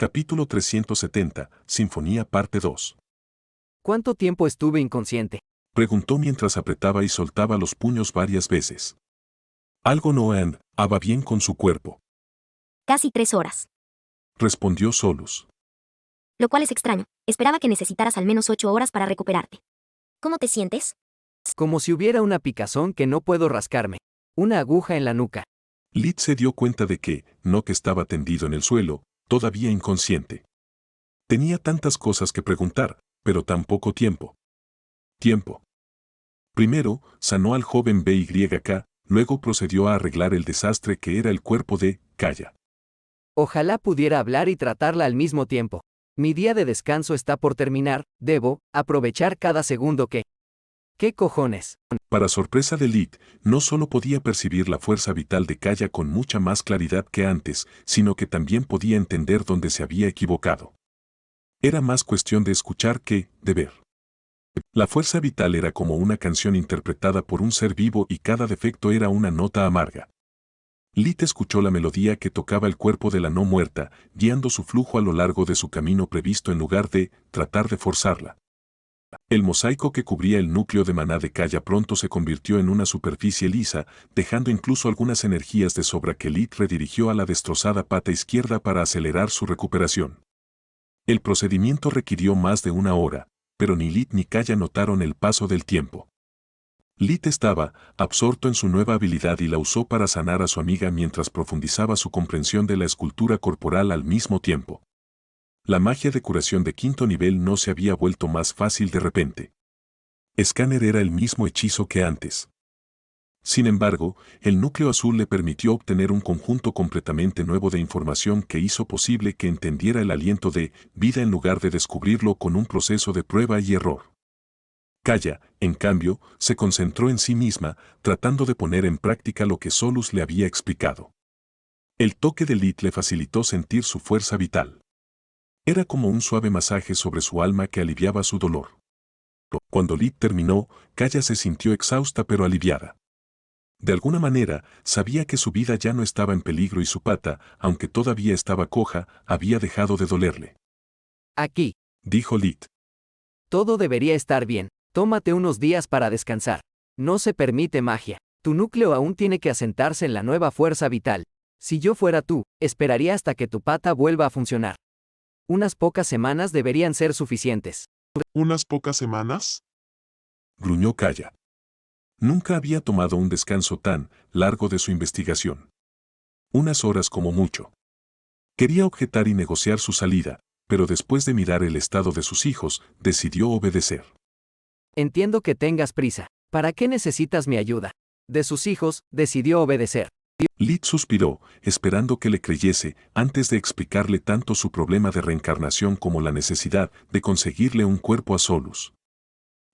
Capítulo 370, Sinfonía Parte 2. ¿Cuánto tiempo estuve inconsciente? Preguntó mientras apretaba y soltaba los puños varias veces. Algo no andaba bien con su cuerpo, Casi 3 horas. respondió Solus. Lo cual es extraño. Esperaba que necesitaras al menos 8 horas para recuperarte. ¿Cómo te sientes? Como si hubiera una picazón que no puedo rascarme. Una aguja en la nuca. Lit se dio cuenta de que, no que estaba tendido en el suelo, todavía inconsciente. Tenía tantas cosas que preguntar, pero tan poco tiempo. Primero, sanó al joven BYK, luego procedió a arreglar el desastre que era el cuerpo de Kaya. Ojalá pudiera hablar y tratarla al mismo tiempo. Mi día de descanso está por terminar, debo aprovechar cada segundo que... ¿Qué cojones? Para sorpresa de Lit, no solo podía percibir la fuerza vital de Kaya con mucha más claridad que antes, sino que también podía entender dónde se había equivocado. Era más cuestión de escuchar que de ver. La fuerza vital era como una canción interpretada por un ser vivo y cada defecto era una nota amarga. Lit escuchó la melodía que tocaba el cuerpo de la no muerta, guiando su flujo a lo largo de su camino previsto en lugar de tratar de forzarla. El mosaico que cubría el núcleo de maná de Kaya pronto se convirtió en una superficie lisa, dejando incluso algunas energías de sobra que Lit redirigió a la destrozada pata izquierda para acelerar su recuperación. El procedimiento requirió más de 1 hora, pero ni Lit ni Kaya notaron el paso del tiempo. Lit estaba absorto en su nueva habilidad y la usó para sanar a su amiga mientras profundizaba su comprensión de la escultura corporal al mismo tiempo. La magia de curación de 5º nivel no se había vuelto más fácil de repente. Scanner era el mismo hechizo que antes. Sin embargo, el núcleo azul le permitió obtener un conjunto completamente nuevo de información que hizo posible que entendiera el aliento de vida en lugar de descubrirlo con un proceso de prueba y error. Kaya, en cambio, se concentró en sí misma, tratando de poner en práctica lo que Solus le había explicado. El toque de Lit le facilitó sentir su fuerza vital. Era como un suave masaje sobre su alma que aliviaba su dolor. Cuando Lit terminó, Kaya se sintió exhausta pero aliviada. De alguna manera, sabía que su vida ya no estaba en peligro y su pata, aunque todavía estaba coja, había dejado de dolerle. Aquí. Dijo Lit. Todo debería estar bien. Tómate unos días para descansar. No se permite magia. Tu núcleo aún tiene que asentarse en la nueva fuerza vital. Si yo fuera tú, esperaría hasta que tu pata vuelva a funcionar. Unas pocas semanas deberían ser suficientes. ¿Unas pocas semanas? Gruñó Kaya. Nunca había tomado un descanso tan largo de su investigación. Unas horas como mucho. Quería objetar y negociar su salida, pero después de mirar el estado de sus hijos, decidió obedecer. Entiendo que tengas prisa. ¿Para qué necesitas mi ayuda? De sus hijos, decidió obedecer. Lit suspiró, esperando que le creyese antes de explicarle tanto su problema de reencarnación como la necesidad de conseguirle un cuerpo a Solus.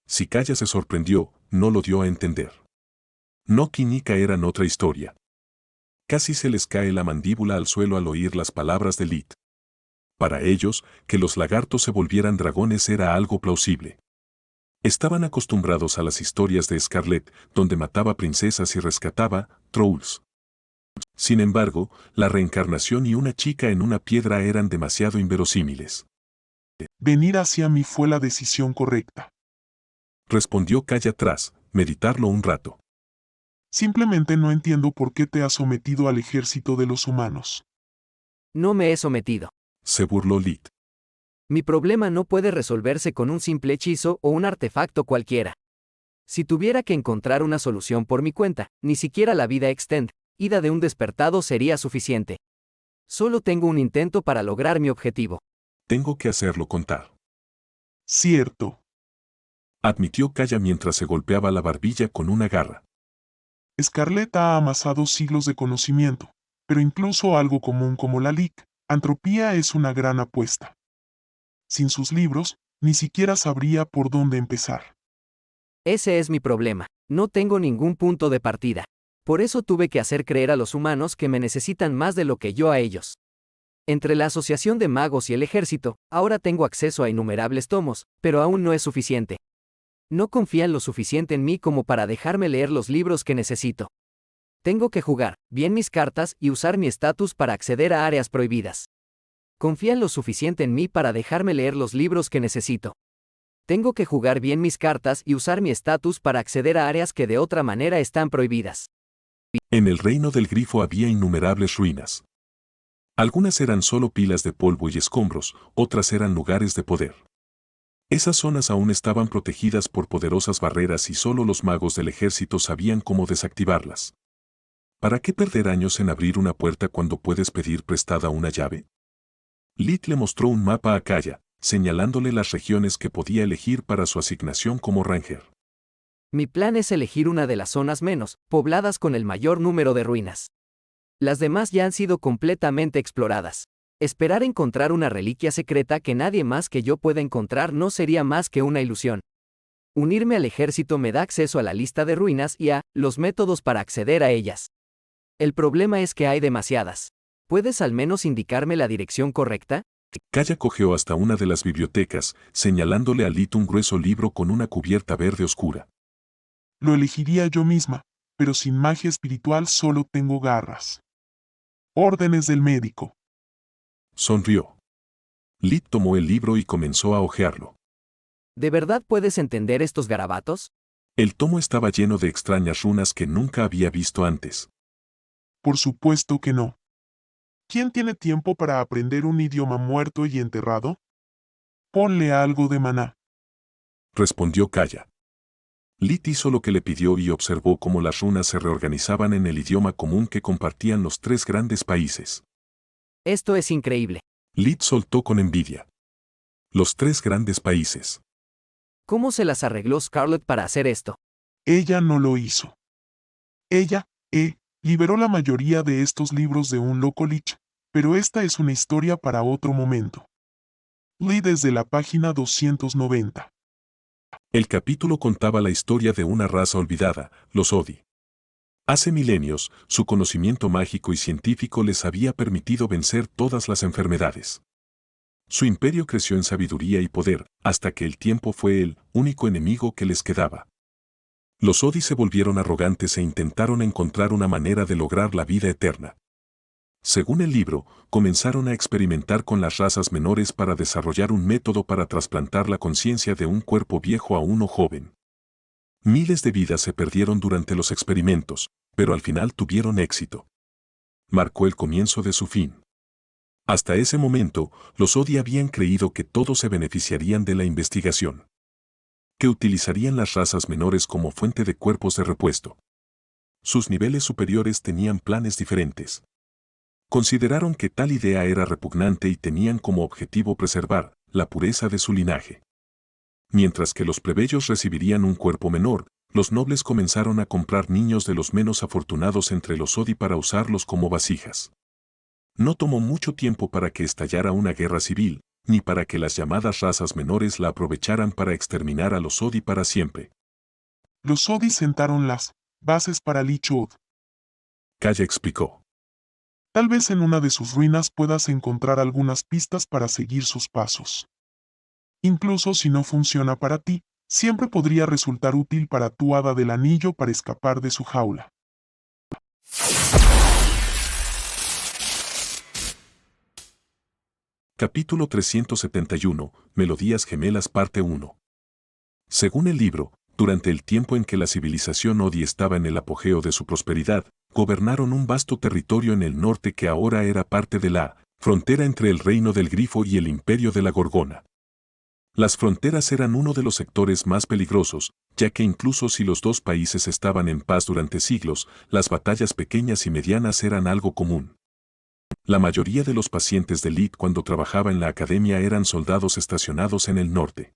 Si Kaya se sorprendió, no lo dio a entender. Noki ni Nika eran otra historia. Casi se les cae la mandíbula al suelo al oír las palabras de Lit. Para ellos, que los lagartos se volvieran dragones era algo plausible. Estaban acostumbrados a las historias de Scarlet, donde mataba princesas y rescataba trolls. Sin embargo, la reencarnación y una chica en una piedra eran demasiado inverosímiles. Venir hacia mí fue la decisión correcta. Respondió Kaya tras meditarlo un rato. Simplemente no entiendo por qué te has sometido al ejército de los humanos. No me he sometido. Se burló Lit. Mi problema no puede resolverse con un simple hechizo o un artefacto cualquiera. Si tuviera que encontrar una solución por mi cuenta, ni siquiera la vida extendida de un despertado sería suficiente. Solo tengo un intento para lograr mi objetivo. Tengo que hacerlo contar. Cierto. Admitió Kaya mientras se golpeaba la barbilla con una garra. Scarlett ha amasado siglos de conocimiento, pero incluso algo común como la antropía es una gran apuesta. Sin sus libros, ni siquiera sabría por dónde empezar. Ese es mi problema. No tengo ningún punto de partida. Por eso tuve que hacer creer a los humanos que me necesitan más de lo que yo a ellos. Entre la Asociación de Magos y el Ejército, ahora tengo acceso a innumerables tomos, pero aún no es suficiente. No confían lo suficiente en mí como para dejarme leer los libros que necesito. Tengo que jugar bien mis cartas y usar mi estatus para acceder a áreas prohibidas. Confían lo suficiente en mí para dejarme leer los libros que necesito. Tengo que jugar bien mis cartas y usar mi estatus para acceder a áreas que de otra manera están prohibidas. En el reino del grifo había innumerables ruinas. Algunas eran solo pilas de polvo y escombros, otras eran lugares de poder. Esas zonas aún estaban protegidas por poderosas barreras y solo los magos del ejército sabían cómo desactivarlas. ¿Para qué perder años en abrir una puerta cuando puedes pedir prestada una llave? Lit le mostró un mapa a Kaya, señalándole las regiones que podía elegir para su asignación como ranger. Mi plan es elegir una de las zonas menos pobladas con el mayor número de ruinas. Las demás ya han sido completamente exploradas. Esperar encontrar una reliquia secreta que nadie más que yo pueda encontrar no sería más que una ilusión. Unirme al ejército me da acceso a la lista de ruinas y a los métodos para acceder a ellas. El problema es que hay demasiadas. ¿Puedes al menos indicarme la dirección correcta? Kaya cogió hasta una de las bibliotecas, señalándole a Lit un grueso libro con una cubierta verde oscura. Lo elegiría yo misma, pero sin magia espiritual solo tengo garras. Órdenes del médico. Sonrió. Lit tomó el libro y comenzó a hojearlo. ¿De verdad puedes entender estos garabatos? El tomo estaba lleno de extrañas runas que nunca había visto antes. Por supuesto que no. ¿Quién tiene tiempo para aprender un idioma muerto y enterrado? Ponle algo de maná. Respondió Kaya. Lit hizo lo que le pidió y observó cómo las runas se reorganizaban en el idioma común que compartían los tres grandes países. Esto es increíble. Lit soltó con envidia. Los tres grandes países. ¿Cómo se las arregló Scarlett para hacer esto? Ella no lo hizo. Ella, liberó la mayoría de estos libros de un loco lich, pero esta es una historia para otro momento. Lee desde la página 290. El capítulo contaba la historia de una raza olvidada, los Odi. Hace milenios, su conocimiento mágico y científico les había permitido vencer todas las enfermedades. Su imperio creció en sabiduría y poder, hasta que el tiempo fue el único enemigo que les quedaba. Los Odi se volvieron arrogantes e intentaron encontrar una manera de lograr la vida eterna. Según el libro, comenzaron a experimentar con las razas menores para desarrollar un método para trasplantar la conciencia de un cuerpo viejo a uno joven. Miles de vidas se perdieron durante los experimentos, pero al final tuvieron éxito. Marcó el comienzo de su fin. Hasta ese momento, los Odi habían creído que todos se beneficiarían de la investigación. Que utilizarían las razas menores como fuente de cuerpos de repuesto. Sus niveles superiores tenían planes diferentes. Consideraron que tal idea era repugnante y tenían como objetivo preservar la pureza de su linaje. Mientras que los plebeyos recibirían un cuerpo menor, los nobles comenzaron a comprar niños de los menos afortunados entre los Odi para usarlos como vasijas. No tomó mucho tiempo para que estallara una guerra civil, ni para que las llamadas razas menores la aprovecharan para exterminar a los Odi para siempre. Los Odi sentaron las bases para Lich Od. Kaya explicó. Tal vez en una de sus ruinas puedas encontrar algunas pistas para seguir sus pasos. Incluso si no funciona para ti, siempre podría resultar útil para tu hada del anillo para escapar de su jaula. Capítulo 371, Melodías Gemelas Parte 1. Según el libro, durante el tiempo en que la civilización Odi estaba en el apogeo de su prosperidad, gobernaron un vasto territorio en el norte que ahora era parte de la frontera entre el reino del grifo y el imperio de la Gorgona. Las fronteras eran uno de los sectores más peligrosos, ya que incluso si los dos países estaban en paz durante siglos, las batallas pequeñas y medianas eran algo común. La mayoría de los pacientes de Lit cuando trabajaba en la academia eran soldados estacionados en el norte.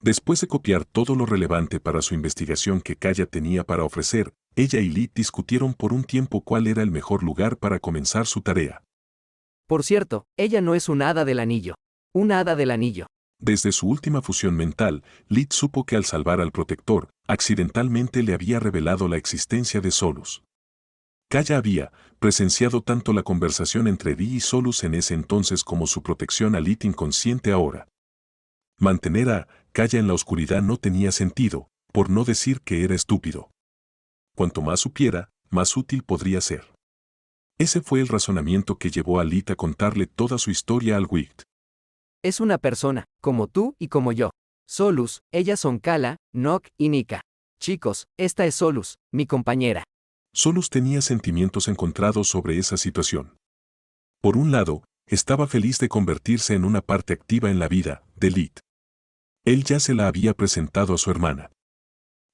Después de copiar todo lo relevante para su investigación que Kaya tenía para ofrecer, ella y Lit discutieron por un tiempo cuál era el mejor lugar para comenzar su tarea. Por cierto, ella no es una hada del anillo. Una hada del anillo. Desde su última fusión mental, Lit supo que al salvar al protector, accidentalmente le había revelado la existencia de Solus. Kaya había presenciado tanto la conversación entre Dee y Solus en ese entonces como su protección a Lit inconsciente ahora. Mantener a Kaya en la oscuridad no tenía sentido, por no decir que era estúpido. Cuanto más supiera, más útil podría ser. Ese fue el razonamiento que llevó a Lit a contarle toda su historia al Wicht. Es una persona, como tú y como yo. Solus, ellas son Kala, Nock y Nika. Chicos, esta es Solus, mi compañera. Solus tenía sentimientos encontrados sobre esa situación. Por un lado, estaba feliz de convertirse en una parte activa en la vida de Lit. Él ya se la había presentado a su hermana.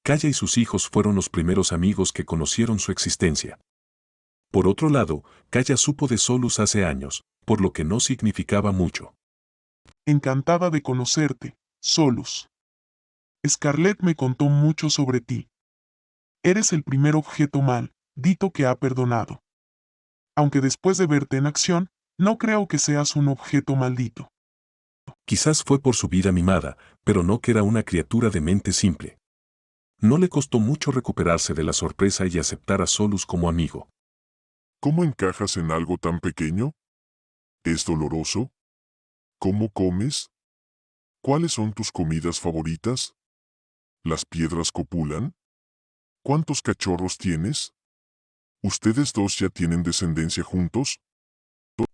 Kaya y sus hijos fueron los primeros amigos que conocieron su existencia. Por otro lado, Kaya supo de Solus hace años, por lo que no significaba mucho. Encantada de conocerte, Solus. Scarlett me contó mucho sobre ti. Eres el primer objeto maldito que ha perdonado. Aunque después de verte en acción, no creo que seas un objeto maldito. Quizás fue por su vida mimada, pero no que era una criatura de mente simple. No le costó mucho recuperarse de la sorpresa y aceptar a Solus como amigo. ¿Cómo encajas en algo tan pequeño? ¿Es doloroso? ¿Cómo comes? ¿Cuáles son tus comidas favoritas? ¿Las piedras copulan? ¿Cuántos cachorros tienes? ¿Ustedes dos ya tienen descendencia juntos?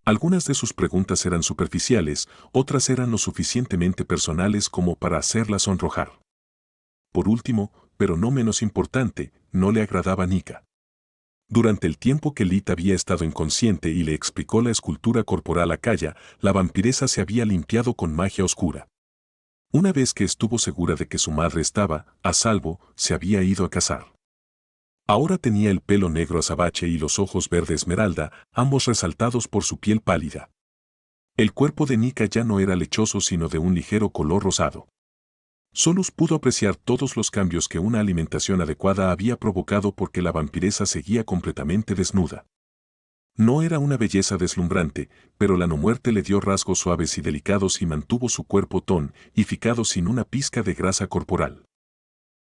Algunas de sus preguntas eran superficiales, otras eran lo suficientemente personales como para hacerla sonrojar. Por último, pero no menos importante, no le agradaba Nika. Durante el tiempo que Lit había estado inconsciente y le explicó la escultura corporal a Kaya, la vampiresa se había limpiado con magia oscura. Una vez que estuvo segura de que su madre estaba a salvo, se había ido a cazar. Ahora tenía el pelo negro azabache y los ojos verde esmeralda, ambos resaltados por su piel pálida. El cuerpo de Nika ya no era lechoso sino de un ligero color rosado. Solus pudo apreciar todos los cambios que una alimentación adecuada había provocado porque la vampiresa seguía completamente desnuda. No era una belleza deslumbrante, pero la no muerte le dio rasgos suaves y delicados y mantuvo su cuerpo tonificado sin una pizca de grasa corporal.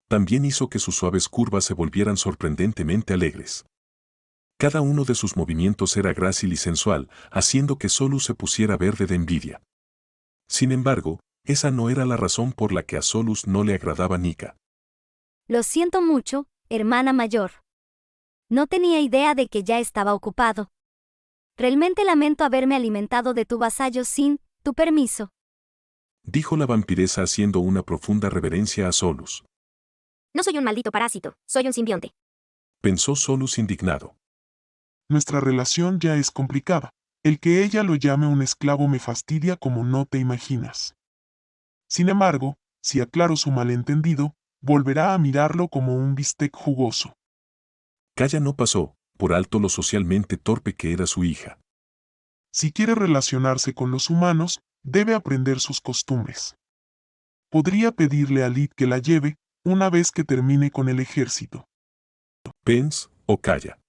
También hizo que sus suaves curvas se volvieran sorprendentemente alegres. Cada uno de sus movimientos era grácil y sensual, haciendo que Solus se pusiera verde de envidia. Sin embargo, esa no era la razón por la que a Solus no le agradaba Nika. Lo siento mucho, hermana mayor. No tenía idea de que ya estaba ocupado. Realmente lamento haberme alimentado de tu vasallo sin tu permiso. Dijo la vampiresa haciendo una profunda reverencia a Solus. No soy un maldito parásito, soy un simbionte. Pensó Solus indignado. Nuestra relación ya es complicada. El que ella lo llame un esclavo me fastidia como no te imaginas. Sin embargo, si aclaro su malentendido, volverá a mirarlo como un bistec jugoso. Kaya no pasó por alto lo socialmente torpe que era su hija. Si quiere relacionarse con los humanos, debe aprender sus costumbres. Podría pedirle a Lit que la lleve, una vez que termine con el ejército. Pens o Kaya.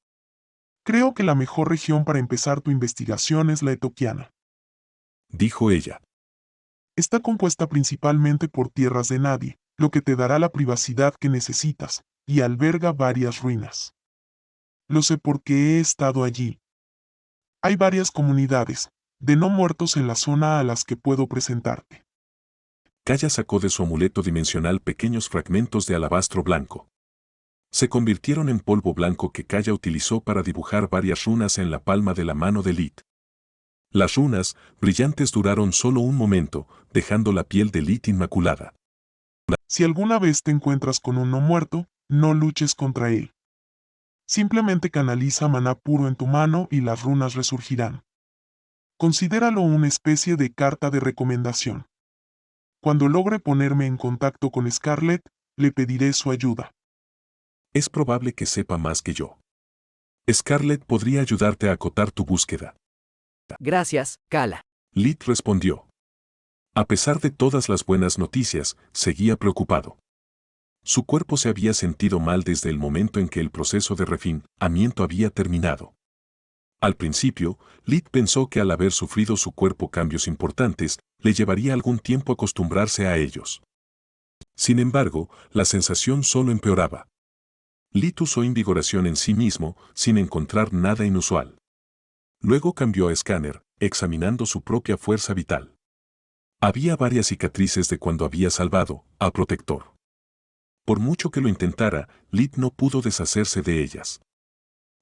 Creo que la mejor región para empezar tu investigación es la etoquiana. Dijo ella. Está compuesta principalmente por tierras de nadie, lo que te dará la privacidad que necesitas, y alberga varias ruinas. Lo sé porque he estado allí. Hay varias comunidades de no muertos en la zona a las que puedo presentarte. Kaya sacó de su amuleto dimensional pequeños fragmentos de alabastro blanco. Se convirtieron en polvo blanco que Kaya utilizó para dibujar varias runas en la palma de la mano de Lit. Las runas, brillantes, duraron solo un momento, dejando la piel de Lit inmaculada. Si alguna vez te encuentras con un no muerto, no luches contra él. Simplemente canaliza maná puro en tu mano y las runas resurgirán. Considéralo una especie de carta de recomendación. Cuando logre ponerme en contacto con Scarlett, le pediré su ayuda. Es probable que sepa más que yo. Scarlett podría ayudarte a acotar tu búsqueda. Gracias, Kala. Lit respondió. A pesar de todas las buenas noticias, seguía preocupado. Su cuerpo se había sentido mal desde el momento en que el proceso de refinamiento había terminado. Al principio, Lit pensó que al haber sufrido su cuerpo cambios importantes, le llevaría algún tiempo acostumbrarse a ellos. Sin embargo, la sensación solo empeoraba. Lit usó invigoración en sí mismo, sin encontrar nada inusual. Luego cambió a escáner, examinando su propia fuerza vital. Había varias cicatrices de cuando había salvado a Protector. Por mucho que lo intentara, Lit no pudo deshacerse de ellas.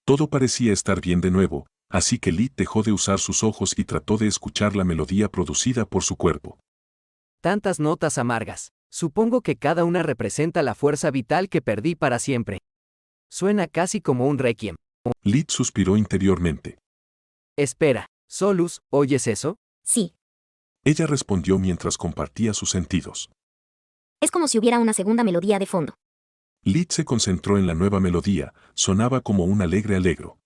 Todo parecía estar bien de nuevo, Así que Lit dejó de usar sus ojos y trató de escuchar la melodía producida por su cuerpo. Tantas notas amargas. Supongo que cada una representa la fuerza vital que perdí para siempre. Suena casi como un requiem. Lit suspiró interiormente. Espera, Solus, ¿oyes eso? Sí. Ella respondió mientras compartía sus sentidos. Es como si hubiera una segunda melodía de fondo. Lit se concentró en la nueva melodía, sonaba como un alegre alegro.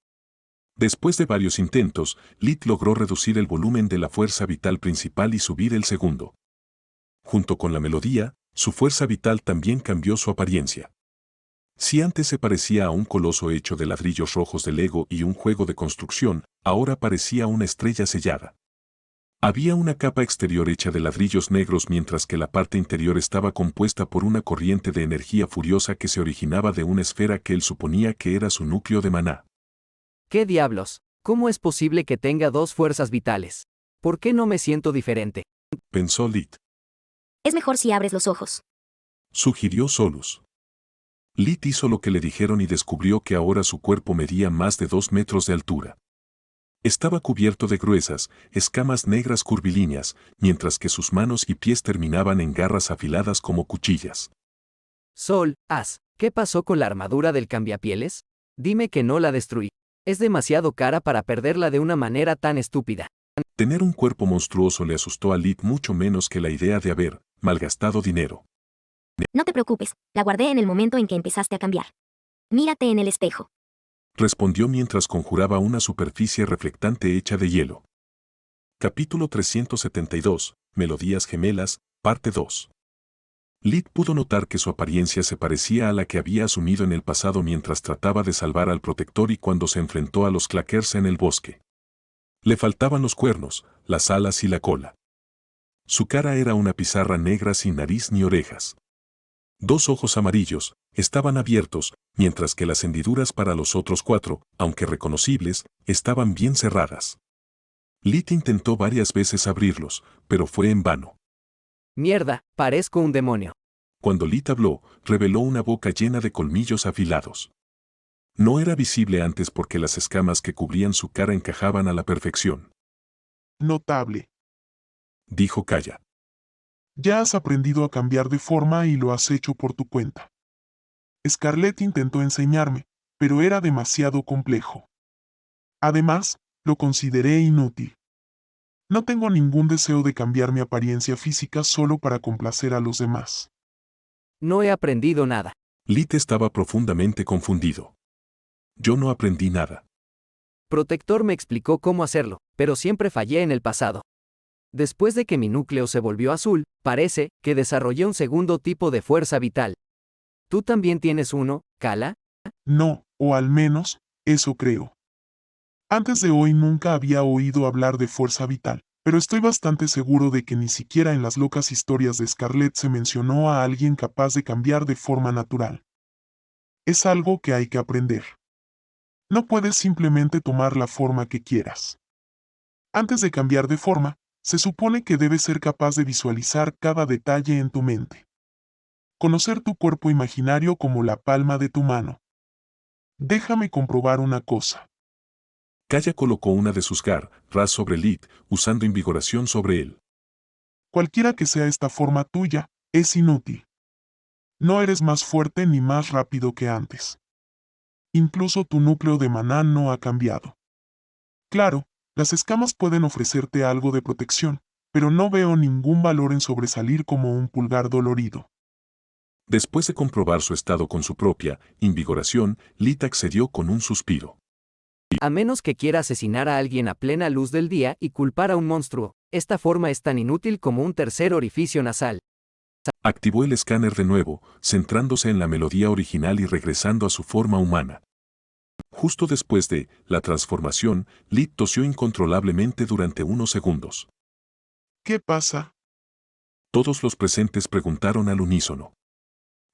Después de varios intentos, Lit logró reducir el volumen de la fuerza vital principal y subir el segundo. Junto con la melodía, su fuerza vital también cambió su apariencia. Si antes se parecía a un coloso hecho de ladrillos rojos de Lego y un juego de construcción, ahora parecía una estrella sellada. Había una capa exterior hecha de ladrillos negros mientras que la parte interior estaba compuesta por una corriente de energía furiosa que se originaba de una esfera que él suponía que era su núcleo de maná. ¿Qué diablos? ¿Cómo es posible que tenga dos fuerzas vitales? ¿Por qué no me siento diferente? Pensó Lit. Es mejor si abres los ojos. Sugirió Solus. Lit hizo lo que le dijeron y descubrió que ahora su cuerpo medía más de 2 metros de altura. Estaba cubierto de gruesas, escamas negras curvilíneas, mientras que sus manos y pies terminaban en garras afiladas como cuchillas. Sol, ¿qué pasó con la armadura del cambiapieles? Dime que no la destruí. Es demasiado cara para perderla de una manera tan estúpida. Tener un cuerpo monstruoso le asustó a Lit mucho menos que la idea de haber malgastado dinero. No te preocupes, la guardé en el momento en que empezaste a cambiar. Mírate en el espejo. Respondió mientras conjuraba una superficie reflectante hecha de hielo. Capítulo 372, Melodías gemelas, parte 2. Lit pudo notar que su apariencia se parecía a la que había asumido en el pasado mientras trataba de salvar al protector y cuando se enfrentó a los clackers en el bosque. Le faltaban los cuernos, las alas y la cola. Su cara era una pizarra negra sin nariz ni orejas. 2 ojos amarillos estaban abiertos, mientras que las hendiduras para los otros 4, aunque reconocibles, estaban bien cerradas. Lit intentó varias veces abrirlos, pero fue en vano. Mierda, parezco un demonio. Cuando Lit habló, reveló una boca llena de colmillos afilados. No era visible antes porque las escamas que cubrían su cara encajaban a la perfección. Notable. Dijo Kaya. Ya has aprendido a cambiar de forma y lo has hecho por tu cuenta. Scarlett intentó enseñarme, pero era demasiado complejo. Además, lo consideré inútil. No tengo ningún deseo de cambiar mi apariencia física solo para complacer a los demás. No he aprendido nada. Lit estaba profundamente confundido. Yo no aprendí nada. Protector me explicó cómo hacerlo, pero siempre fallé en el pasado. Después de que mi núcleo se volvió azul, parece que desarrollé un segundo tipo de fuerza vital. ¿Tú también tienes uno, Kala? No, o al menos, eso creo. Antes de hoy nunca había oído hablar de fuerza vital, pero estoy bastante seguro de que ni siquiera en las locas historias de Scarlett se mencionó a alguien capaz de cambiar de forma natural. Es algo que hay que aprender. No puedes simplemente tomar la forma que quieras. Antes de cambiar de forma, se supone que debes ser capaz de visualizar cada detalle en tu mente. Conocer tu cuerpo imaginario como la palma de tu mano. Déjame comprobar una cosa. Kaya colocó una de sus garras sobre Lit, usando invigoración sobre él. Cualquiera que sea esta forma tuya, es inútil. No eres más fuerte ni más rápido que antes. Incluso tu núcleo de maná no ha cambiado. Claro, las escamas pueden ofrecerte algo de protección, pero no veo ningún valor en sobresalir como un pulgar dolorido. Después de comprobar su estado con su propia invigoración, Lit accedió con un suspiro. A menos que quiera asesinar a alguien a plena luz del día y culpar a un monstruo, esta forma es tan inútil como un tercer orificio nasal. Activó el escáner de nuevo, centrándose en la melodía original y regresando a su forma humana. Justo después de la transformación, Lit tosió incontrolablemente durante unos segundos. ¿Qué pasa? Todos los presentes preguntaron al unísono.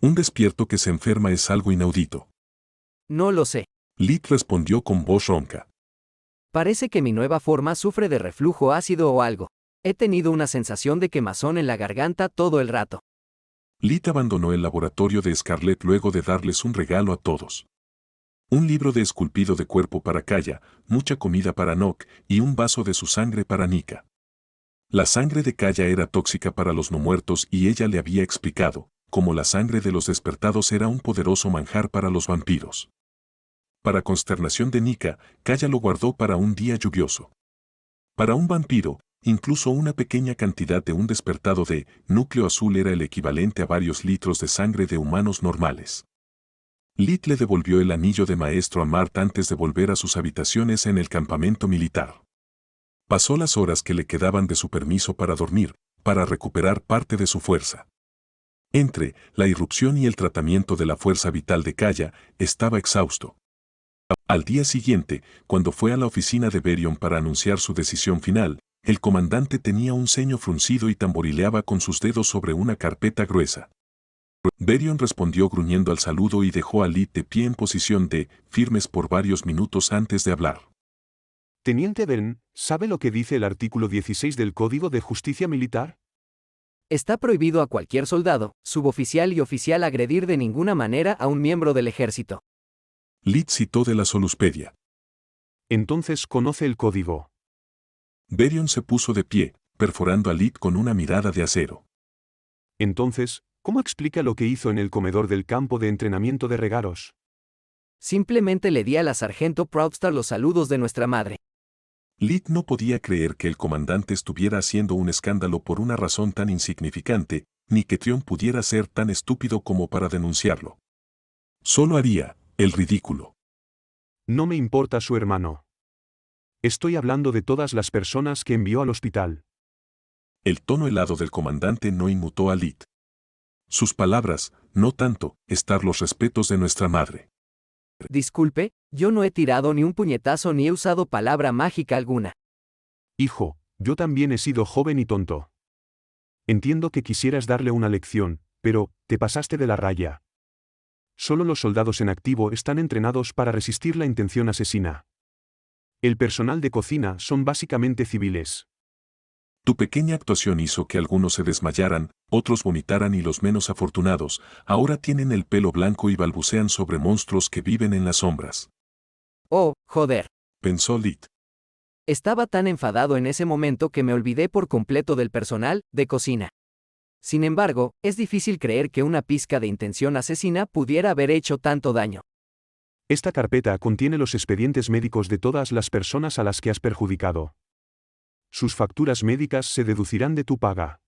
Un despierto que se enferma es algo inaudito. No lo sé. Lit respondió con voz ronca. Parece que mi nueva forma sufre de reflujo ácido o algo. He tenido una sensación de quemazón en la garganta todo el rato. Lit abandonó el laboratorio de Scarlett luego de darles un regalo a todos. Un libro de esculpido de cuerpo para Kaya, mucha comida para Nock y un vaso de su sangre para Nika. La sangre de Kaya era tóxica para los no muertos y ella le había explicado, como la sangre de los despertados era un poderoso manjar para los vampiros. Para consternación de Nika, Kaya lo guardó para un día lluvioso. Para un vampiro, incluso una pequeña cantidad de un despertado de núcleo azul era el equivalente a varios litros de sangre de humanos normales. Lit le devolvió el anillo de maestro a Mart antes de volver a sus habitaciones en el campamento militar. Pasó las horas que le quedaban de su permiso para dormir, para recuperar parte de su fuerza. Entre la irrupción y el tratamiento de la fuerza vital de Kaya, estaba exhausto. Al día siguiente, cuando fue a la oficina de Berion para anunciar su decisión final, el comandante tenía un ceño fruncido y tamborileaba con sus dedos sobre una carpeta gruesa. Berion respondió gruñendo al saludo y dejó a Lit de pie en posición de firmes por varios minutos antes de hablar. Teniente Bern, ¿sabe lo que dice el artículo 16 del Código de Justicia Militar? Está prohibido a cualquier soldado, suboficial y oficial agredir de ninguna manera a un miembro del ejército. Lit citó de la Soluspedia. Entonces conoce el código. Berion se puso de pie, perforando a Lit con una mirada de acero. Entonces, ¿cómo explica lo que hizo en el comedor del campo de entrenamiento de regaros? Simplemente le di a la sargento Proudstar los saludos de nuestra madre. Lit no podía creer que el comandante estuviera haciendo un escándalo por una razón tan insignificante, ni que Trion pudiera ser tan estúpido como para denunciarlo. Solo haría el ridículo. No me importa su hermano. Estoy hablando de todas las personas que envió al hospital. El tono helado del comandante no inmutó a Lit. Sus palabras, no tanto, estar los respetos de nuestra madre. Disculpe, yo no he tirado ni un puñetazo ni he usado palabra mágica alguna. Hijo, yo también he sido joven y tonto. Entiendo que quisieras darle una lección, pero te pasaste de la raya. Solo los soldados en activo están entrenados para resistir la intención asesina. El personal de cocina son básicamente civiles. Tu pequeña actuación hizo que algunos se desmayaran, otros vomitaran y los menos afortunados, ahora tienen el pelo blanco y balbucean sobre monstruos que viven en las sombras. Oh, joder. Pensó Lit. Estaba tan enfadado en ese momento que me olvidé por completo del personal de cocina. Sin embargo, es difícil creer que una pizca de intención asesina pudiera haber hecho tanto daño. Esta carpeta contiene los expedientes médicos de todas las personas a las que has perjudicado. Sus facturas médicas se deducirán de tu paga.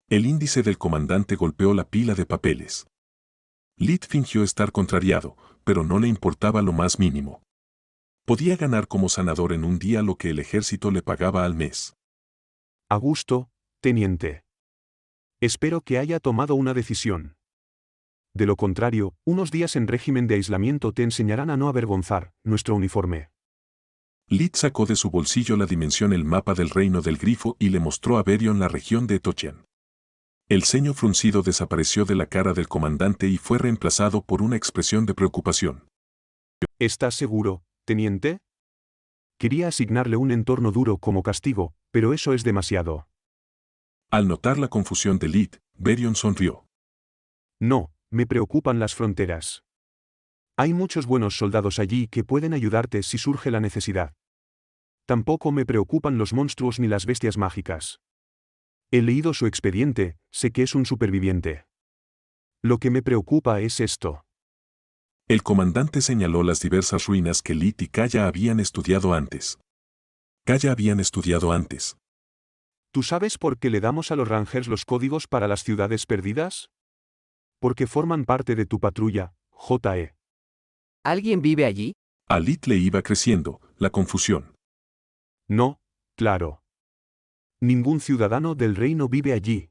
El índice del comandante golpeó la pila de papeles. Lit fingió estar contrariado, pero no le importaba lo más mínimo. Podía ganar como sanador en un día lo que el ejército le pagaba al mes. A gusto, teniente. Espero que haya tomado una decisión. De lo contrario, unos días en régimen de aislamiento te enseñarán a no avergonzar nuestro uniforme. Lit sacó de su bolsillo la dimensión el mapa del reino del grifo y le mostró a Berion la región de Etochian. El ceño fruncido desapareció de la cara del comandante y fue reemplazado por una expresión de preocupación. ¿Estás seguro, teniente? Quería asignarle un entorno duro como castigo, pero eso es demasiado. Al notar la confusión de Lit, Berion sonrió. No, me preocupan las fronteras. Hay muchos buenos soldados allí que pueden ayudarte si surge la necesidad. Tampoco me preocupan los monstruos ni las bestias mágicas. He leído su expediente, sé que es un superviviente. Lo que me preocupa es esto. El comandante señaló las diversas ruinas que Lit y Kaya habían estudiado antes. ¿Tú sabes por qué le damos a los Rangers los códigos para las ciudades perdidas? Porque forman parte de tu patrulla, J.E. ¿Alguien vive allí? A Lit le iba creciendo la confusión. No, claro. Ningún ciudadano del reino vive allí.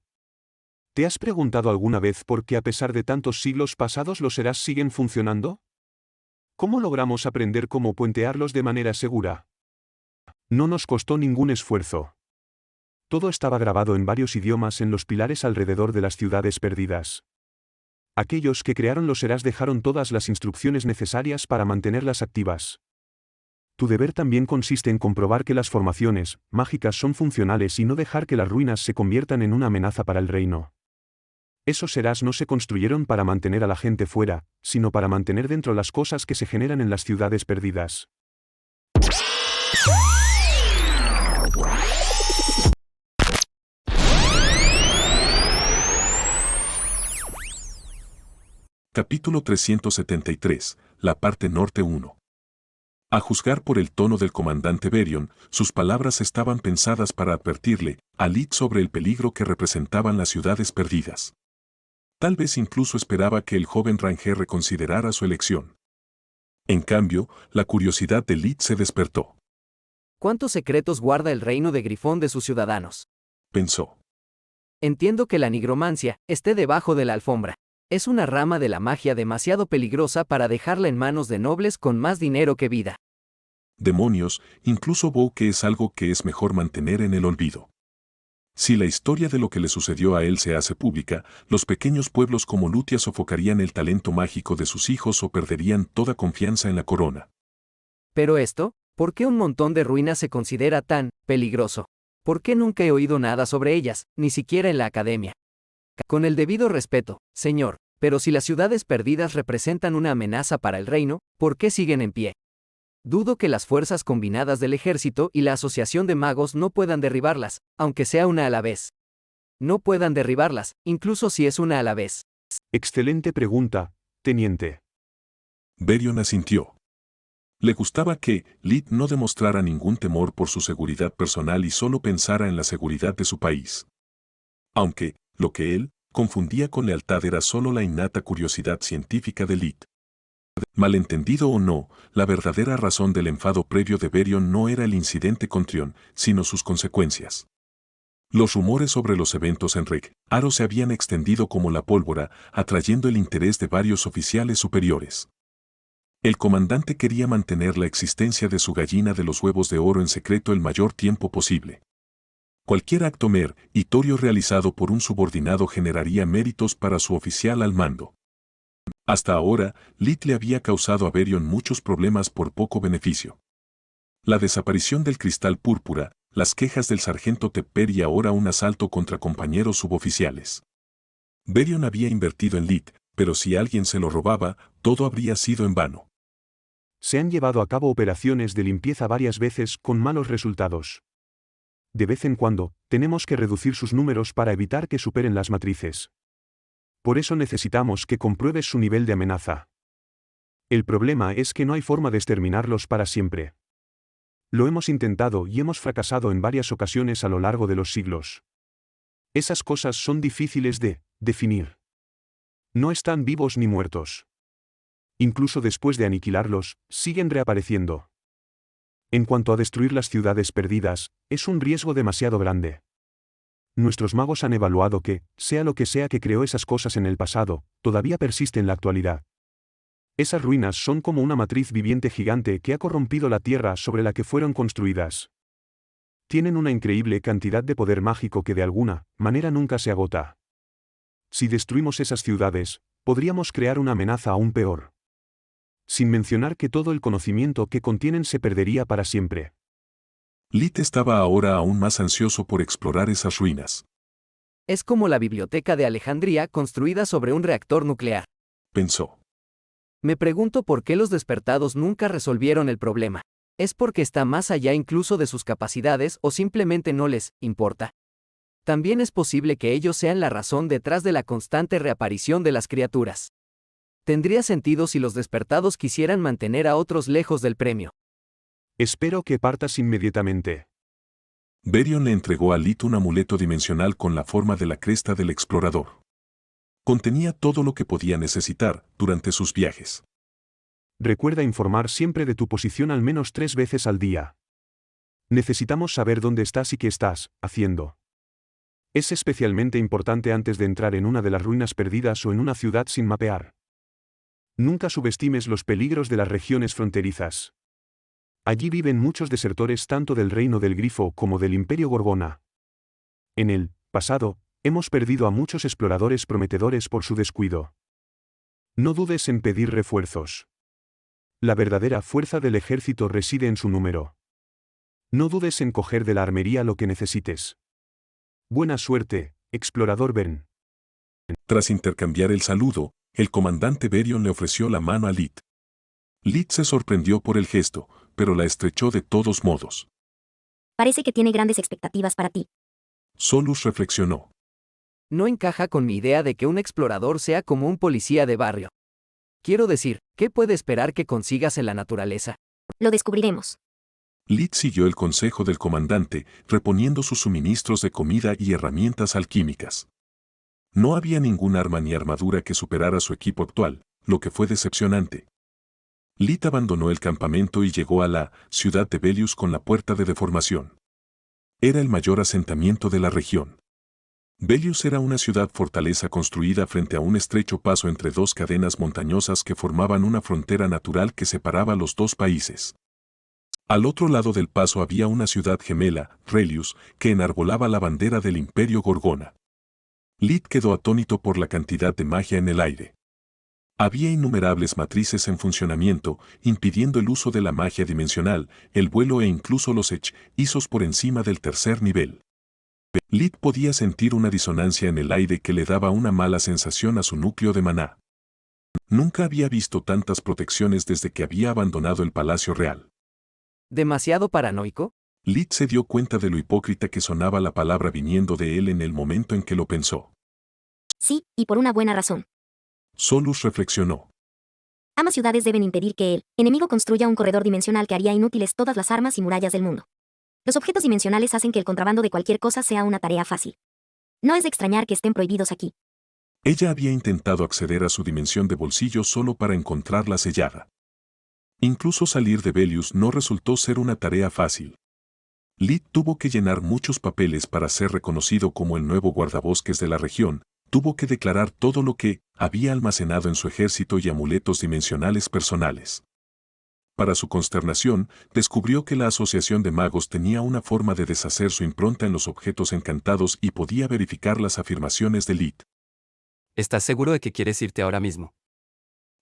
¿Te has preguntado alguna vez por qué a pesar de tantos siglos pasados los Eras siguen funcionando? ¿Cómo logramos aprender cómo puentearlos de manera segura? No nos costó ningún esfuerzo. Todo estaba grabado en varios idiomas en los pilares alrededor de las ciudades perdidas. Aquellos que crearon los Eras dejaron todas las instrucciones necesarias para mantenerlas activas. Tu deber también consiste en comprobar que las formaciones mágicas son funcionales y no dejar que las ruinas se conviertan en una amenaza para el reino. Esos eras no se construyeron para mantener a la gente fuera, sino para mantener dentro las cosas que se generan en las ciudades perdidas. Capítulo 373, la parte norte 1. A juzgar por el tono del comandante Berion, sus palabras estaban pensadas para advertirle a Lid sobre el peligro que representaban las ciudades perdidas. Tal vez incluso esperaba que el joven Ranger reconsiderara su elección. En cambio, la curiosidad de Lid se despertó. ¿Cuántos secretos guarda el reino de Grifón de sus ciudadanos? Pensó. Entiendo que la nigromancia esté debajo de la alfombra. Es una rama de la magia demasiado peligrosa para dejarla en manos de nobles con más dinero que vida. Demonios, incluso que es algo que es mejor mantener en el olvido. Si la historia de lo que le sucedió a él se hace pública, los pequeños pueblos como Lutia sofocarían el talento mágico de sus hijos o perderían toda confianza en la corona. Pero esto, ¿por qué un montón de ruinas se considera tan peligroso? ¿Por qué nunca he oído nada sobre ellas, ni siquiera en la academia? Con el debido respeto, señor, pero si las ciudades perdidas representan una amenaza para el reino, ¿por qué siguen en pie? Dudo que las fuerzas combinadas del ejército y la asociación de magos no puedan derribarlas, aunque sea una a la vez. No puedan derribarlas, incluso si es una a la vez. Excelente pregunta, teniente. Berion asintió. Le gustaba que Lid no demostrara ningún temor por su seguridad personal y solo pensara en la seguridad de su país. Aunque, lo que él confundía con lealtad era solo la innata curiosidad científica de Lid. Malentendido o no, la verdadera razón del enfado previo de Berion no era el incidente con Trion, sino sus consecuencias. Los rumores sobre los eventos en Reg Aro se habían extendido como la pólvora, atrayendo el interés de varios oficiales superiores. El comandante quería mantener la existencia de su gallina de los huevos de oro en secreto el mayor tiempo posible. Cualquier acto meritorio realizado por un subordinado generaría méritos para su oficial al mando. Hasta ahora, Lid le había causado a Berion muchos problemas por poco beneficio. La desaparición del cristal púrpura, las quejas del sargento Tepper y ahora un asalto contra compañeros suboficiales. Berion había invertido en Lid, pero si alguien se lo robaba, todo habría sido en vano. Se han llevado a cabo operaciones de limpieza varias veces con malos resultados. De vez en cuando, tenemos que reducir sus números para evitar que superen las matrices. Por eso necesitamos que compruebes su nivel de amenaza. El problema es que no hay forma de exterminarlos para siempre. Lo hemos intentado y hemos fracasado en varias ocasiones a lo largo de los siglos. Esas cosas son difíciles de definir. No están vivos ni muertos. Incluso después de aniquilarlos, siguen reapareciendo. En cuanto a destruir las ciudades perdidas, es un riesgo demasiado grande. Nuestros magos han evaluado que, sea lo que sea que creó esas cosas en el pasado, todavía persiste en la actualidad. Esas ruinas son como una matriz viviente gigante que ha corrompido la tierra sobre la que fueron construidas. Tienen una increíble cantidad de poder mágico que de alguna manera nunca se agota. Si destruimos esas ciudades, podríamos crear una amenaza aún peor. Sin mencionar que todo el conocimiento que contienen se perdería para siempre. Lid estaba ahora aún más ansioso por explorar esas ruinas. Es como la biblioteca de Alejandría construida sobre un reactor nuclear. Pensó. Me pregunto por qué los despertados nunca resolvieron el problema. ¿Es porque está más allá incluso de sus capacidades o simplemente no les importa? También es posible que ellos sean la razón detrás de la constante reaparición de las criaturas. Tendría sentido si los despertados quisieran mantener a otros lejos del premio. Espero que partas inmediatamente. Berion le entregó a Lid un amuleto dimensional con la forma de la cresta del explorador. Contenía todo lo que podía necesitar durante sus viajes. Recuerda informar siempre de tu posición al menos 3 veces al día. Necesitamos saber dónde estás y qué estás haciendo. Es especialmente importante antes de entrar en una de las ruinas perdidas o en una ciudad sin mapear. Nunca subestimes los peligros de las regiones fronterizas. Allí viven muchos desertores tanto del reino del Grifo como del Imperio Gorgona. En el pasado, hemos perdido a muchos exploradores prometedores por su descuido. No dudes en pedir refuerzos. La verdadera fuerza del ejército reside en su número. No dudes en coger de la armería lo que necesites. Buena suerte, explorador Bern. Tras intercambiar el saludo, el comandante Berion le ofreció la mano a Lit. Lit se sorprendió por el gesto, pero la estrechó de todos modos. Parece que tiene grandes expectativas para ti. Solus reflexionó. No encaja con mi idea de que un explorador sea como un policía de barrio. Quiero decir, ¿qué puede esperar que consigas en la naturaleza? Lo descubriremos. Lit siguió el consejo del comandante, reponiendo sus suministros de comida y herramientas alquímicas. No había ningún arma ni armadura que superara su equipo actual, lo que fue decepcionante. Lit abandonó el campamento y llegó a la ciudad de Velius con la puerta de deformación. Era el mayor asentamiento de la región. Velius era una ciudad-fortaleza construida frente a un estrecho paso entre dos cadenas montañosas que formaban una frontera natural que separaba los dos países. Al otro lado del paso había una ciudad gemela, Relius, que enarbolaba la bandera del Imperio Gorgona. Lit quedó atónito por la cantidad de magia en el aire. Había innumerables matrices en funcionamiento, impidiendo el uso de la magia dimensional, el vuelo e incluso los hechizos por encima del tercer nivel. Lit podía sentir una disonancia en el aire que le daba una mala sensación a su núcleo de maná. Nunca había visto tantas protecciones desde que había abandonado el Palacio Real. ¿Demasiado paranoico? Lit se dio cuenta de lo hipócrita que sonaba la palabra viniendo de él en el momento en que lo pensó. Sí, y por una buena razón. Solus reflexionó. Ambas ciudades deben impedir que el enemigo construya un corredor dimensional que haría inútiles todas las armas y murallas del mundo. Los objetos dimensionales hacen que el contrabando de cualquier cosa sea una tarea fácil. No es de extrañar que estén prohibidos aquí. Ella había intentado acceder a su dimensión de bolsillo solo para encontrarla sellada. Incluso salir de Velius no resultó ser una tarea fácil. Lit tuvo que llenar muchos papeles para ser reconocido como el nuevo guardabosques de la región, tuvo que declarar todo lo que había almacenado en su ejército y amuletos dimensionales personales. Para su consternación, descubrió que la Asociación de Magos tenía una forma de deshacer su impronta en los objetos encantados y podía verificar las afirmaciones de Lit. ¿Estás seguro de que quieres irte ahora mismo?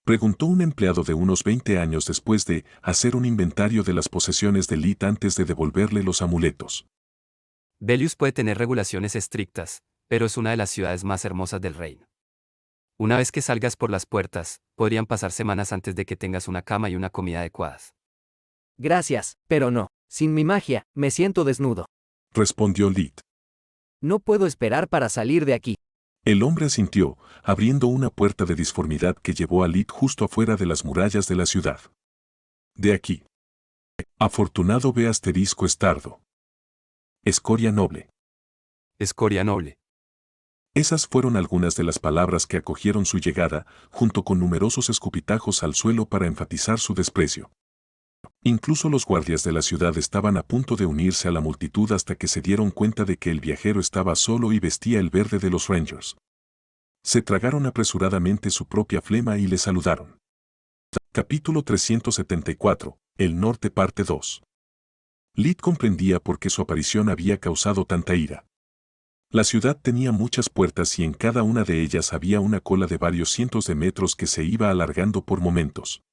Preguntó un empleado de unos 20 años después de hacer un inventario de las posesiones de Lit antes de devolverle los amuletos. Velius puede tener regulaciones estrictas, pero es una de las ciudades más hermosas del reino. Una vez que salgas por las puertas, podrían pasar semanas antes de que tengas una cama y una comida adecuadas. Gracias, pero no. Sin mi magia, me siento desnudo. Respondió Lit. No puedo esperar para salir de aquí. El hombre asintió, abriendo una puerta de disformidad que llevó a Lit justo afuera de las murallas de la ciudad. De aquí. Afortunado ve asterisco estardo. Escoria noble. Escoria noble. Esas fueron algunas de las palabras que acogieron su llegada, junto con numerosos escupitajos al suelo para enfatizar su desprecio. Incluso los guardias de la ciudad estaban a punto de unirse a la multitud hasta que se dieron cuenta de que el viajero estaba solo y vestía el verde de los Rangers. Se tragaron apresuradamente su propia flema y le saludaron. Capítulo 374, El Norte parte 2. Lit comprendía por qué su aparición había causado tanta ira. La ciudad tenía muchas puertas y en cada una de ellas había una cola de varios cientos de metros que se iba alargando por momentos.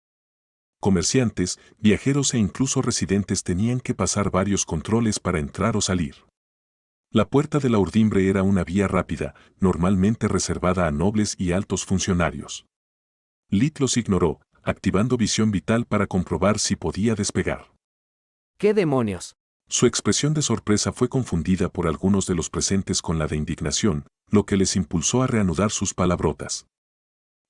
Comerciantes, viajeros e incluso residentes tenían que pasar varios controles para entrar o salir. La puerta de la urdimbre era una vía rápida, normalmente reservada a nobles y altos funcionarios. Lit los ignoró, activando visión vital para comprobar si podía despegar. ¿Qué demonios? Su expresión de sorpresa fue confundida por algunos de los presentes con la de indignación, lo que les impulsó a reanudar sus palabrotas.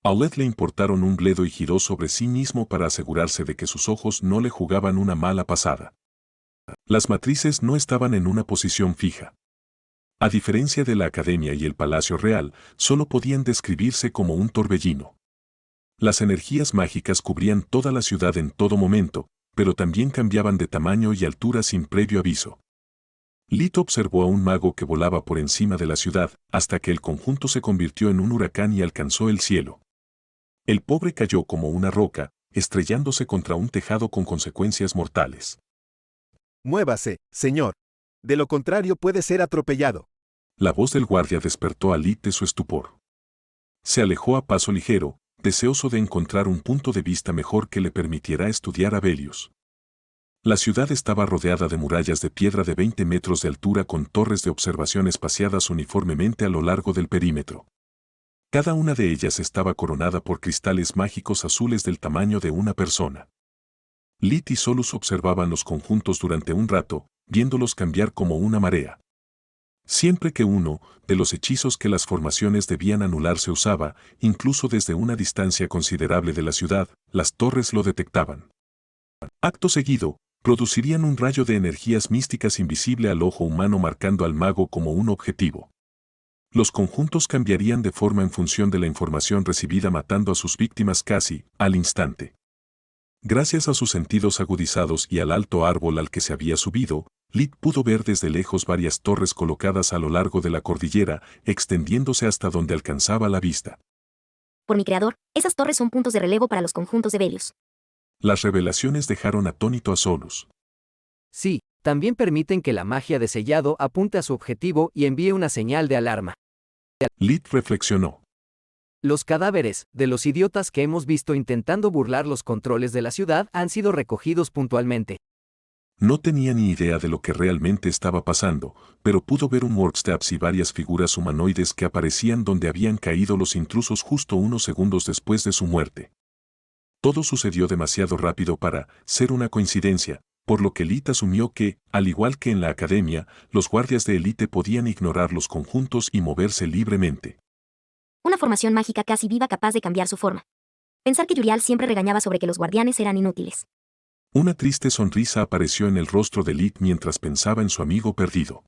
A Olet le importaron un bledo y giró sobre sí mismo para asegurarse de que sus ojos no le jugaban una mala pasada. Las matrices no estaban en una posición fija. A diferencia de la Academia y el Palacio Real, solo podían describirse como un torbellino. Las energías mágicas cubrían toda la ciudad en todo momento, pero también cambiaban de tamaño y altura sin previo aviso. Lit observó a un mago que volaba por encima de la ciudad, hasta que el conjunto se convirtió en un huracán y alcanzó el cielo. El pobre cayó como una roca, estrellándose contra un tejado con consecuencias mortales. Muévase, señor. De lo contrario puede ser atropellado. La voz del guardia despertó a Lit de su estupor. Se alejó a paso ligero, deseoso de encontrar un punto de vista mejor que le permitiera estudiar a Velius. La ciudad estaba rodeada de murallas de piedra de 20 metros de altura con torres de observación espaciadas uniformemente a lo largo del perímetro. Cada una de ellas estaba coronada por cristales mágicos azules del tamaño de una persona. Lit y Solus observaban los conjuntos durante un rato, viéndolos cambiar como una marea. Siempre que uno de los hechizos que las formaciones debían anular se usaba, incluso desde una distancia considerable de la ciudad, las torres lo detectaban. Acto seguido, producirían un rayo de energías místicas invisible al ojo humano marcando al mago como un objetivo. Los conjuntos cambiarían de forma en función de la información recibida matando a sus víctimas casi al instante. Gracias a sus sentidos agudizados y al alto árbol al que se había subido, Lit pudo ver desde lejos varias torres colocadas a lo largo de la cordillera, extendiéndose hasta donde alcanzaba la vista. Por mi creador, esas torres son puntos de relevo para los conjuntos de Velius. Las revelaciones dejaron atónito a Solus. Sí, también permiten que la magia de sellado apunte a su objetivo y envíe una señal de alarma. Lit reflexionó. Los cadáveres de los idiotas que hemos visto intentando burlar los controles de la ciudad han sido recogidos puntualmente. No tenía ni idea de lo que realmente estaba pasando, pero pudo ver un workstabs y varias figuras humanoides que aparecían donde habían caído los intrusos justo unos segundos después de su muerte. Todo sucedió demasiado rápido para ser una coincidencia, por lo que Lit asumió que, al igual que en la academia, los guardias de élite podían ignorar los conjuntos y moverse libremente. Una formación mágica casi viva capaz de cambiar su forma. Pensar que Yurial siempre regañaba sobre que los guardianes eran inútiles. Una triste sonrisa apareció en el rostro de Lit mientras pensaba en su amigo perdido.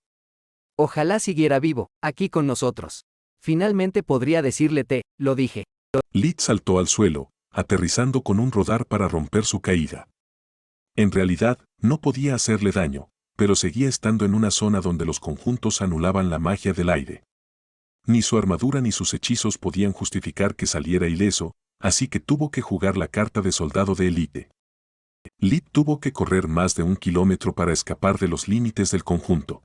Ojalá siguiera vivo, aquí con nosotros. Finalmente podría decirle lo dije. Lit saltó al suelo, aterrizando con un rodar para romper su caída. En realidad, no podía hacerle daño, pero seguía estando en una zona donde los conjuntos anulaban la magia del aire. Ni su armadura ni sus hechizos podían justificar que saliera ileso, así que tuvo que jugar la carta de soldado de élite. Lit tuvo que correr más de 1 kilómetro para escapar de los límites del conjunto.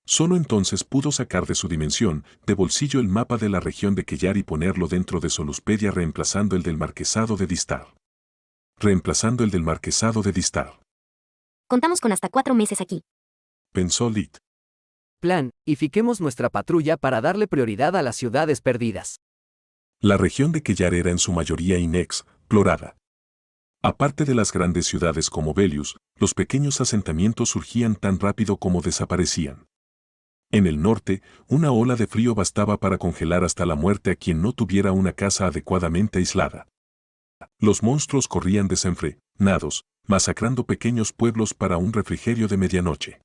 Solo entonces pudo sacar de su dimensión, de bolsillo el mapa de la región de Kellar y ponerlo dentro de Soluspedia reemplazando el del Marquesado de Distar. Contamos con hasta 4 meses aquí. Pensó Lit. Plan, y fiquemos nuestra patrulla para darle prioridad a las ciudades perdidas. La región de Kellar era en su mayoría inexplorada. Aparte de las grandes ciudades como Velius, los pequeños asentamientos surgían tan rápido como desaparecían. En el norte, una ola de frío bastaba para congelar hasta la muerte a quien no tuviera una casa adecuadamente aislada. Los monstruos corrían desenfrenados, masacrando pequeños pueblos para un refrigerio de medianoche.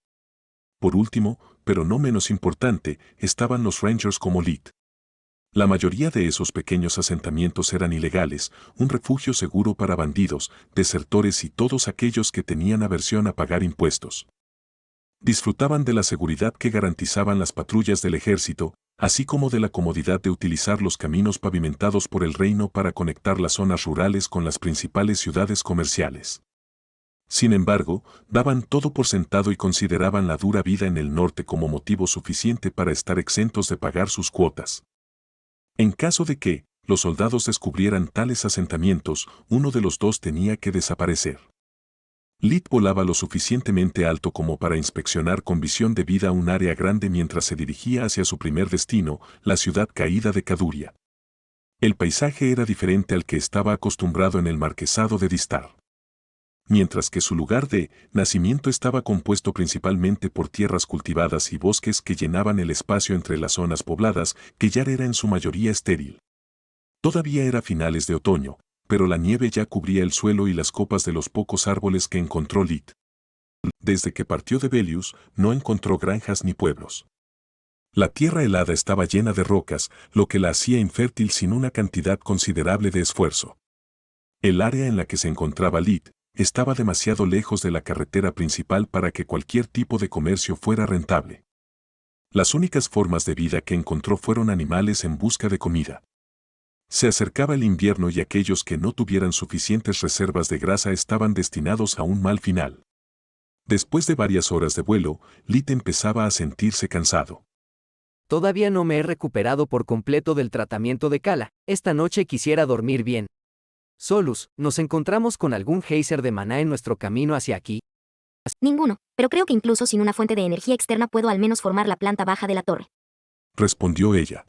Por último, pero no menos importante, estaban los Rangers como Lit. La mayoría de esos pequeños asentamientos eran ilegales, un refugio seguro para bandidos, desertores y todos aquellos que tenían aversión a pagar impuestos. Disfrutaban de la seguridad que garantizaban las patrullas del ejército, así como de la comodidad de utilizar los caminos pavimentados por el reino para conectar las zonas rurales con las principales ciudades comerciales. Sin embargo, daban todo por sentado y consideraban la dura vida en el norte como motivo suficiente para estar exentos de pagar sus cuotas. En caso de que los soldados descubrieran tales asentamientos, uno de los dos tenía que desaparecer. Lit volaba lo suficientemente alto como para inspeccionar con visión de vida un área grande mientras se dirigía hacia su primer destino, la ciudad caída de Caduria. El paisaje era diferente al que estaba acostumbrado en el Marquesado de Distar. Mientras que su lugar de nacimiento estaba compuesto principalmente por tierras cultivadas y bosques que llenaban el espacio entre las zonas pobladas, Kellar era en su mayoría estéril. Todavía era finales de otoño, pero la nieve ya cubría el suelo y las copas de los pocos árboles que encontró Lit. Desde que partió de Velius, no encontró granjas ni pueblos. La tierra helada estaba llena de rocas, lo que la hacía infértil sin una cantidad considerable de esfuerzo. El área en la que se encontraba Lit estaba demasiado lejos de la carretera principal para que cualquier tipo de comercio fuera rentable. Las únicas formas de vida que encontró fueron animales en busca de comida. Se acercaba el invierno y aquellos que no tuvieran suficientes reservas de grasa estaban destinados a un mal final. Después de varias horas de vuelo, Lit empezaba a sentirse cansado. Todavía no me he recuperado por completo del tratamiento de Kala. Esta noche quisiera dormir bien. Solus, ¿nos encontramos con algún geyser de maná en nuestro camino hacia aquí? Ninguno, pero creo que incluso sin una fuente de energía externa puedo al menos formar la planta baja de la torre. Respondió ella.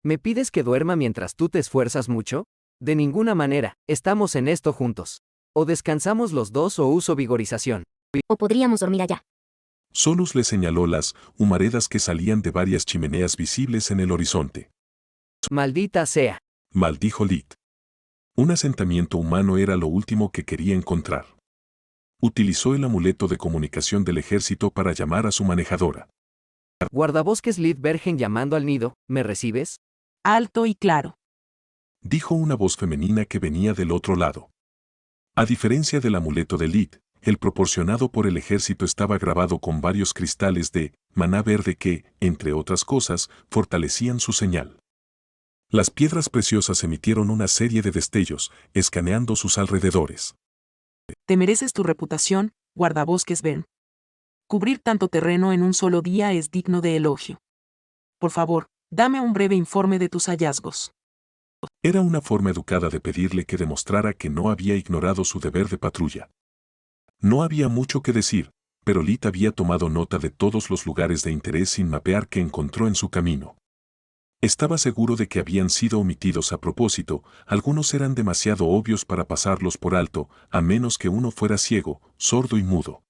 ¿Me pides que duerma mientras tú te esfuerzas mucho? De ninguna manera, estamos en esto juntos. O descansamos los dos o uso vigorización. O podríamos dormir allá. Solus le señaló las humaredas que salían de varias chimeneas visibles en el horizonte. Maldita sea. Maldijo Lit. Un asentamiento humano era lo último que quería encontrar. Utilizó el amuleto de comunicación del ejército para llamar a su manejadora. Guardabosques Lidbergen llamando al nido, ¿me recibes? Alto y claro. Dijo una voz femenina que venía del otro lado. A diferencia del amuleto de Lit, el proporcionado por el ejército estaba grabado con varios cristales de maná verde que, entre otras cosas, fortalecían su señal. Las piedras preciosas emitieron una serie de destellos, escaneando sus alrededores. Te mereces tu reputación, guardabosques Ben. Cubrir tanto terreno en un solo día es digno de elogio. Por favor, dame un breve informe de tus hallazgos. Era una forma educada de pedirle que demostrara que no había ignorado su deber de patrulla. No había mucho que decir, pero Lit había tomado nota de todos los lugares de interés sin mapear que encontró en su camino. Estaba seguro de que habían sido omitidos a propósito, algunos eran demasiado obvios para pasarlos por alto, a menos que uno fuera ciego, sordo y mudo.